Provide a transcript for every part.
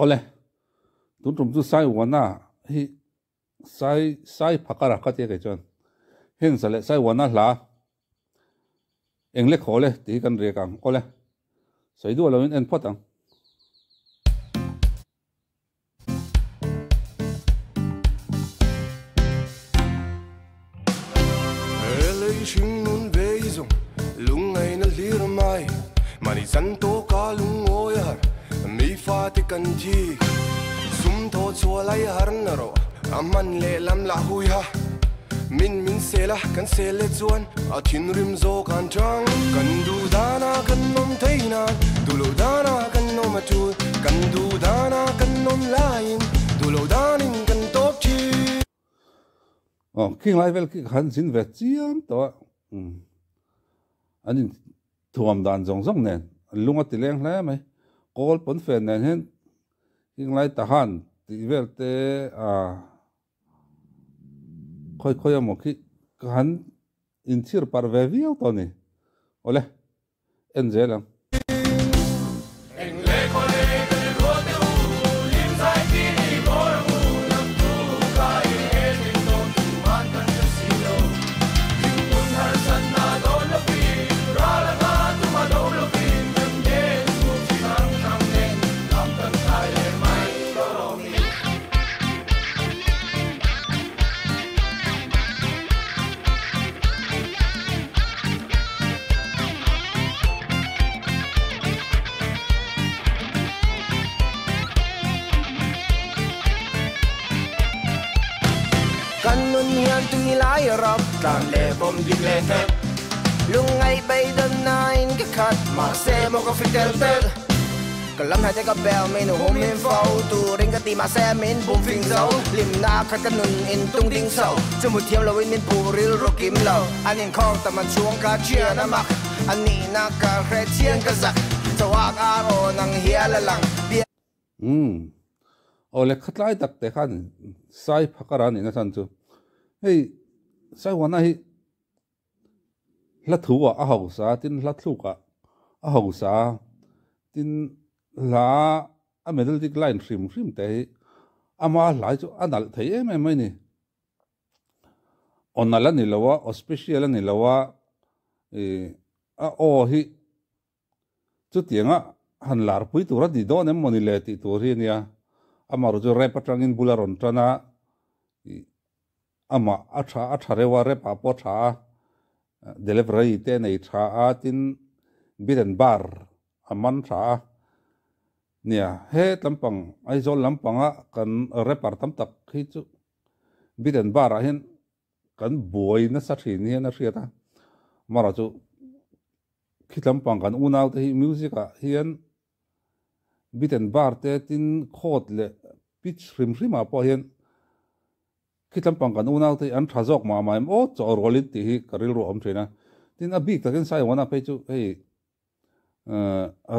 ole tun tum tu sai wana hi sai phakara ka te ke chon hen sale sai wana hla engle khole ti kan re kang ole sai du lo en potang lungai na lir mai mani santo ka lungoyar mi fati kan ji sum tho chulai har naro aman le lam la huya min sela kan sele chuan a thin rim zo kan chang kan du dana kan nom theina dulo dana kan nom atu kan du dana kan nom lain dulo danin kan top chi king lai vel ki han sin ve chiam to anh thuam dan zong zong nen lunga ti leng hle mai kol pon fen nen hen king lai ta han ti vel te khoi mo ki han in thir par ve viau to ni ole en zelam tuy lái rập làm để bom đi lên hết lúc ngày bay đơn nine cái khát mà xe một cái phi tèl tèl cái lắm hai tay cái bèo mình hôm mình phao tu đến cái tim mà xe mình bom phình dấu lim na khát cái nụn in tung đinh sầu cho một thiêm lâu in phù ril rồi kim lâu anh in khong tầm anh xuống cá chia na mặc anh nị na cá khé chiên cái giặc cho ác aro nang hia la lang ole khát lại đặc te khan sai phakaran ina san chu hey sai wana hi la thuwa a hau sa tin la thuka a hau sa tin la a middle dik line rim te ama lai chu anal thei em mai ni onala ni lawa special ni lawa a o hi chu tianga han lar pui tura di don em moni le ti tur hi nia amaru chu repatangin bularon tana ama acha rewa re pa po tha delivery te nei tha atin biren bar aman tha nia he lampang ai zol lampanga kan repar tam tak khi chu biren bar a hin kan boi na sa thin hi na riata mara chu khi lampang kan unau te hi music a hian biren bar te tin khot le pitch rim a po hian khi lampang kan unau te an thazok ma mai o cho rolit ti hi karil ro om thina tin a big taken sai wana pe chu hey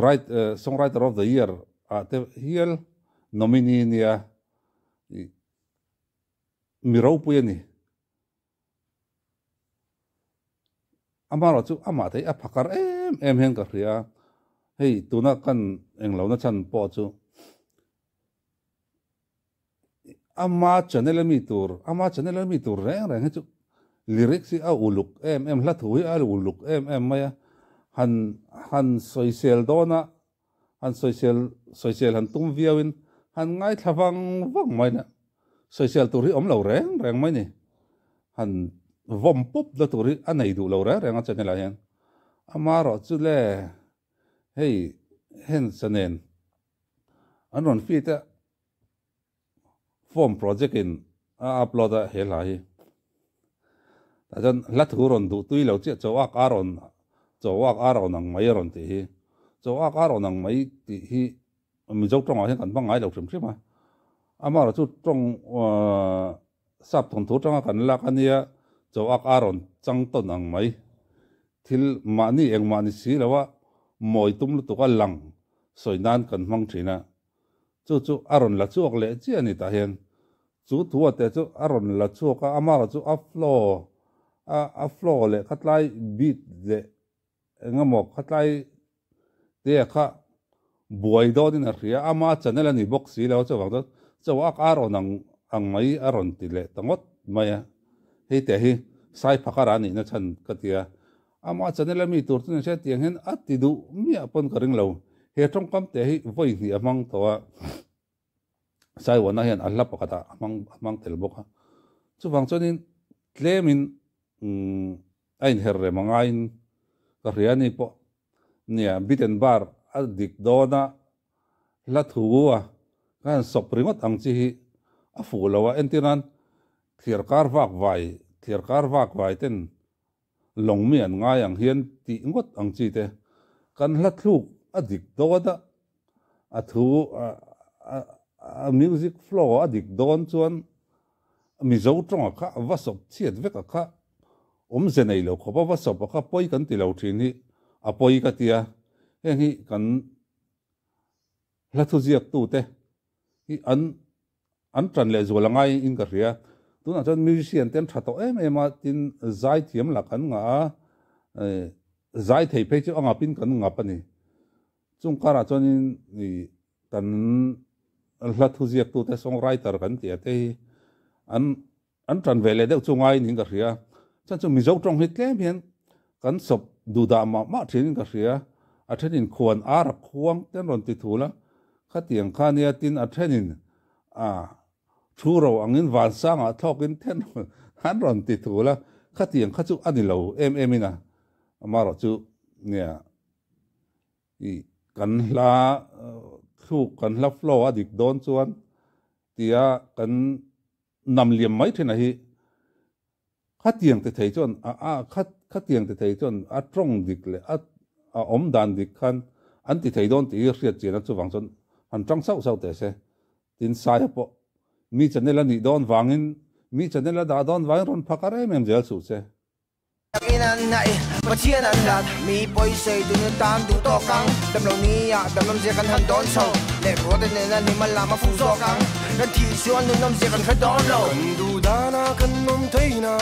right songwriter of the year te hiel nominee nia miro puyani amaro chu ama te a phakar em hen ka ria hey tuna kan englo na chan po chu ama channel mi tur reng chu lyrics a uluk em la thui a uluk em maya han social dona han social han tum viawin han ngai thlawang wang mai na social turi om lo reng mai ni han vom pop da turi anei du lo reng a channel a hian amaro chu le hey hen sanen anon fi ta form project in upload a helai tajan lathuron du tui lo che chawak aron ang mai ron ti hi chawak aron ang mai ti hi mi jok tong a hen kan bangai lo trim ma amara chu tong sap thon thu tang kan la kania chawak aron chang ton ang mai thil mani eng mani si lawa moi tum lu to ka lang soinan kan mang thina chu aron la chuak le chi ani ta hen chu thuwa te chu aron la chuak a amara chu a flow le khatlai beat le engamo khatlai te kha buai do din a ria ama channel ani box si lo chawang do chawak aron ang mai aron ti le tangot maya hei te hi sai phakara ni na chan katia ama channel mi tur tu se tiang hen ati du mi apon karing lo he trong kam te hi voi ni amang to sai wana hian alla pakata amang tel boka chuwang chonin tlemin ain herre mangain ka riani po nia biten bar adik dona la thuwa kan sopringot ang chi a fulawa entinan thir kar vak vai ten longmi an ngai ang hian ti ngot ang chi te kan la thluk adik doda a thu a music flow adik don chuan mi zo tong kha wasop chiat veka kha zenei lo khopa wasop kha poi kan ti lo thin hi a poi ka tia heng hi kan la thu ziak tu te hi an tran le zolangai in ka ria tu na chon musician ten thato em tin zai thiam la kan nga zai thei pe chu anga pin kan nga pani chung kara chonin ni kan la thu ziak tu te songwriter kan tia te an tran vele de chungai ning ka ria chan chu mi zo tong hi tlem hian kan sop du da ma thin ka ria a thenin khuan ar khuang ten ron ti thula khatiang khania tin a thenin thu ro angin van sang a thokin ten han ron ti thula khatiang kha chu ani lo ina amaro chu nia I kan la thu kan la flow adik don chuan tia kan nam liam mai thena hi khatiang te thei chon khatiang te thei chon a trong dik le a om dan dik khan an ti thei don ti riat chena chuwang chon han tang sau te se tin sai po mi chanela ni don wangin mi chanela da don wang ron phakare mem jel su se Kinan nai pachian an lat mi poi sei du tan du to kang dam lo ni ya dam lam je kan han don so le ro de ne na ni mal la ma fu so kang ran ti chuan nu nam je kan kha don lo kan du dana kan nom theina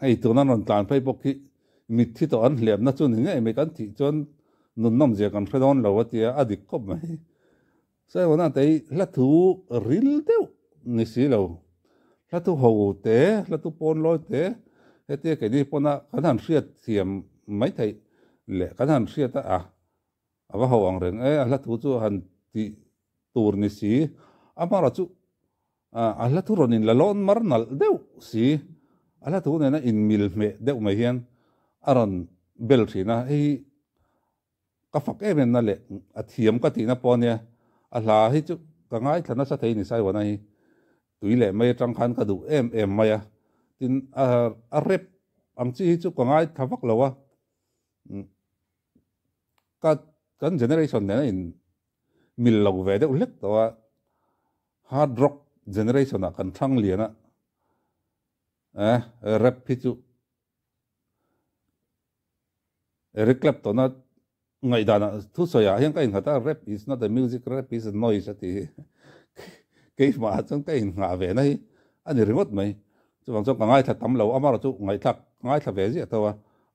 ai tu nan ron tlan phai bok hi mit thi to an hlem na chu ni nge me kan thi chon nun nam je kan kha don lo watia adik kop mai sai wana tei la thu ril deu ni si lo la thu ho te la thu pon lo te hete ke ni pona kan han riat thiam mai thei le kan han riat a awa ho ang reng la thu chu han ti tur ni si amara chu la thu ronin la lon marnal deu si ala thu ne na in mil me deu mai hian aron bel thina hi ka fak em na le a thiam ka ti na ponia a la hi chu ka ngai thana sa thei ni sai wana hi tuile mai tang khan ka du em maya tin a rep ang chi chu ka ngai thawak lawa ka kan generation ne in mil lo ve de ulek to hard rock generation a kan thang liana rap hi chu Eric Clapton na ngai dana thu soya hian ka in hata rap is not a music, rap is a noise ati ke ma chang ka in nga ve nai ani ringot mai chuwang chong ka ngai tha tam lo amara chu ngai thak ngai tha ve ji atawa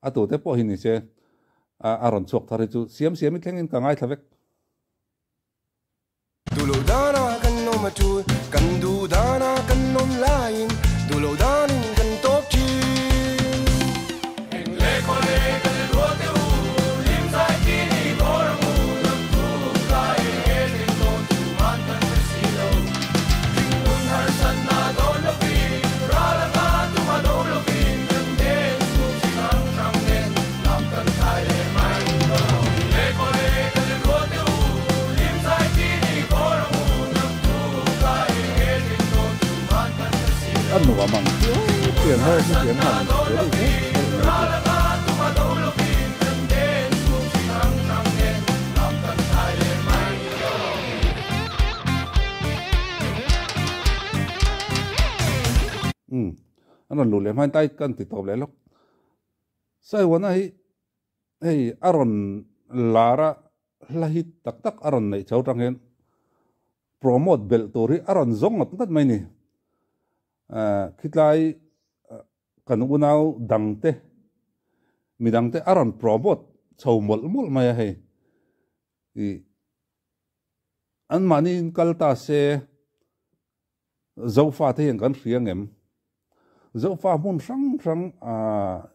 atu te po hin ni se aron chok thari chu siam mi thlengin ka ngai tha vek du lo dana kan nom tu kan du dana kan nom lain du lo danin kan top chi le ko le kan lo te u lim sai ti ni bor mu lam tu kai he ni to tu man kan si lo ting un har san na do lo pi ra la ma tu ma do lo pi kan de su si ang sang den lam kan kai le mai lo le ko le kan lo te u lim sai ti ni bor mu lam tu kai he ni to tu man kan si lo an nuwa mang tiền hơi cái tiền hẳn thế thì anh lùi lên hai tay cần thì tàu lấy lắm sai wana hi aron lara lahit tak aron nei chau tang hen promote bel tori aron zong at mai ni khitlai kan unau dangte midangte aron promote chau mol mai he an manin kalta se zofa te kan riang em zofa mun sang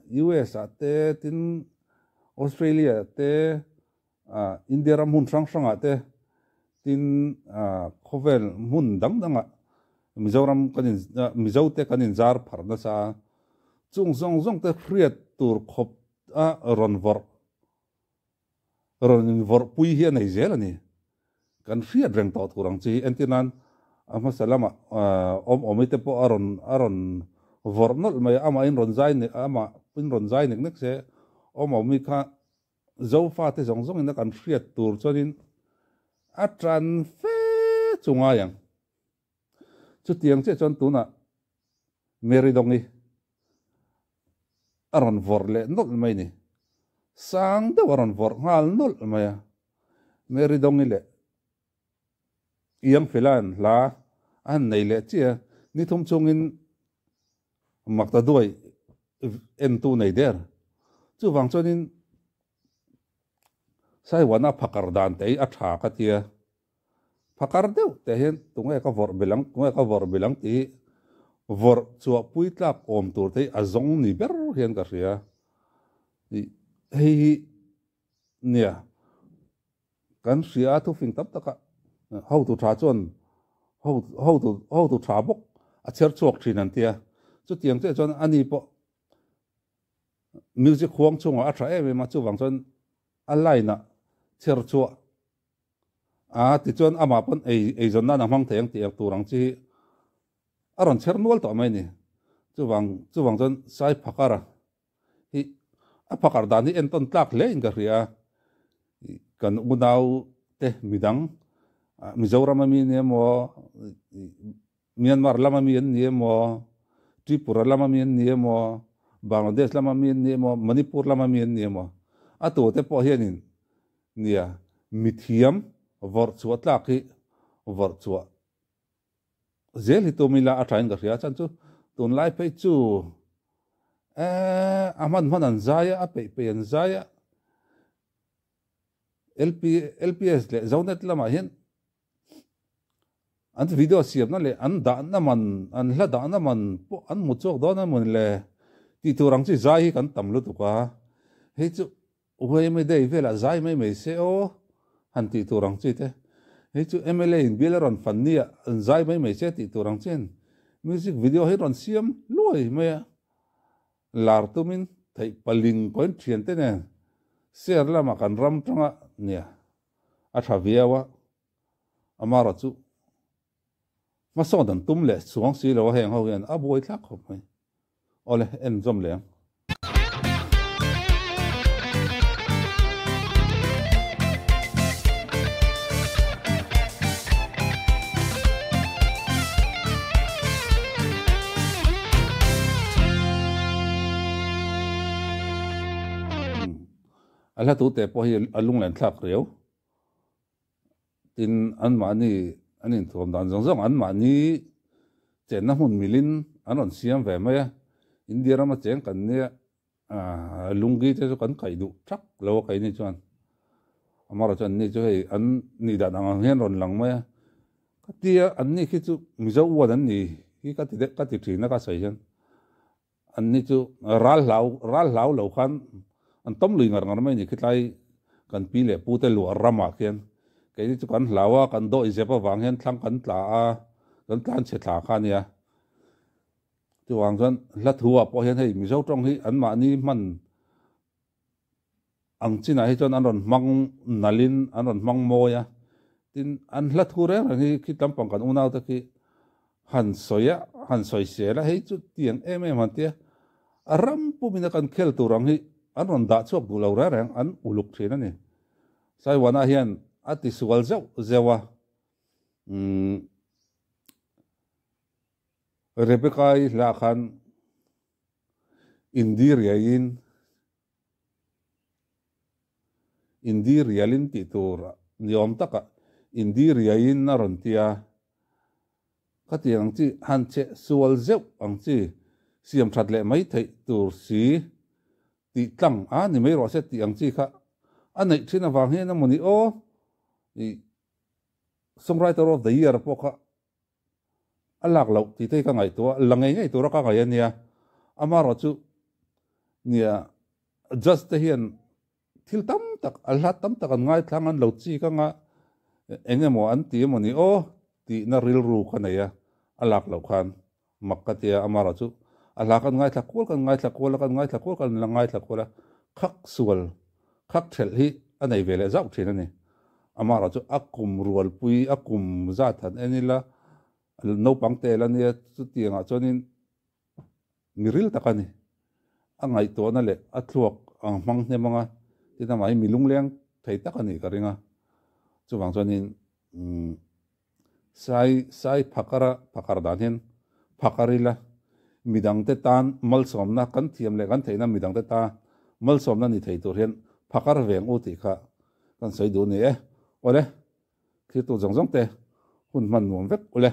US te tin Australia te India mun sang te tin khovel mun dang Mizoram kanin Mizo te kanin zar pharna sa chung zong te khriat tur khop ron vor pui hian nei zel ani kan riat reng to turang chi entinan ama salama omite po aron vornol mai ama in ron zai ne ama in ron zai nek se omi kha zofa te zong in kan riat tur chonin atran fe chunga yang chu tiang che chon tuna meri dongi aron vorle nol mai ni sang de aron vor ngal nol mai meri dongi le yang filan la an nei le chia ni thum chungin makta duai en tu nei der chu wang chonin sai wana phakar dan te a tha ka tia phakar deu te hen tunga ka vor belang ti vor chuwa pui tlak om tur te azong ni ber hian ka ria hei nia kan ria thu fing tap taka how to tha chon how to tha bok a cher chuak thin an tia chu tiang che chon ani po music huang chunga a tha em ma chu wang chon a laina cher chua ti chon ama pon ei zon na mang theng ti turang chi aron cher nual to mai ni chu wang chon sai phakara hi a phakar dan ni en ton tlak le in ka ria kan unau te midang Mizoram mi ne mo Myanmar lama mi ne mo Tripura lama mi ne mo Bangladesh lama mi ne mo Manipur lama mi ne mo ato te po hianin nia mithiam vor chuwa tlaki vor chuwa zel hi to mila athain ka ria chan chu tun lai pe chu aman an zaya a pe an zaya LPS le zonet lama hian an video siap na le an da na man an hla da na man po an mu chok do na mun le ti turang chi zai hi kan tam lu tu ka he chu uwe me dei vela zai me se o han ti turang chi te he chu MLA in bileron fan nia an zai me se ti turang chen music video he ron siam loi me lar tumin thai paling koin thian te ne ser lama kan ram tanga nia a thaviawa amara chu ma so dan tum le chuang si lo heng ho hian a boi thak khop mai ole en zom le ala tu te po hi alung len thak reu tin an mani anin thom dan zong an mani chen na hun milin anon siam ve ma India rama cheng kan ne lungi te kan kai du thak lo kai ni chuan amara chan ni chu hei an ni da dang hen ron lang ma ka tia an ni khi chu mizo wa dan ni hi ka ti thina ka sai jan an ni chu ral lau lo khan an tom lui ngar mai ni khitlai kan pi le pu te lu rama khian cái chú con lão á con đội dẹp vào vàng hen thăng con tla con tlan chết thả khan ya chú hoàng dân lát thua bỏ hen hay mình dâu trong hi ăn mà ni man ang chi này cho anh còn mang nalin anh còn mang mò ya tin anh lát thua đấy là khi tâm bằng con unau ta khi han soi xe là hay chú tiền em hàn tia ram pu mình con khel tu rang hi anh còn đã chuộc đủ lâu ra rằng anh uluk thế này sai wana hiền ati sual zewa Rebecca la khan indirialin ti tura niom taka indiriain na rontia kati ang chi han che sual zeu ang chi siam that le mai thei tur si ti tlang ni mai ro se ti ang chi kha anei thina wang he na moni o songwriter of the year po ka alak lo ti te ka ngai to langai ngai to ra ka ngai ania amaro chu nia just the hian thil tam tak alhat tam tak an ngai thlangan lo chi ka nga engemo an ti mo ni o ti na ril ru ka na ya alak lo khan makkatia amaro chu alakan ngai thakul kan ngai thakul kan ngai thakul kan langai thakula khak sual khak thel hi anei vele zau thina ni amara chu akum rual pui akum za than enila no pangte la ni chu tianga chonin miril takani angai to na le athuak ang mang ne manga tina mai milung leng thei takani karinga chuwang chonin sai phakar dan hen phakarila midang te tan mal somna kan thiam le kan theina midang te ta mal somna ni thei tur hen phakar veng u ti kha kan sei du ni ole khi tu jong jong te hun man nuam vek ole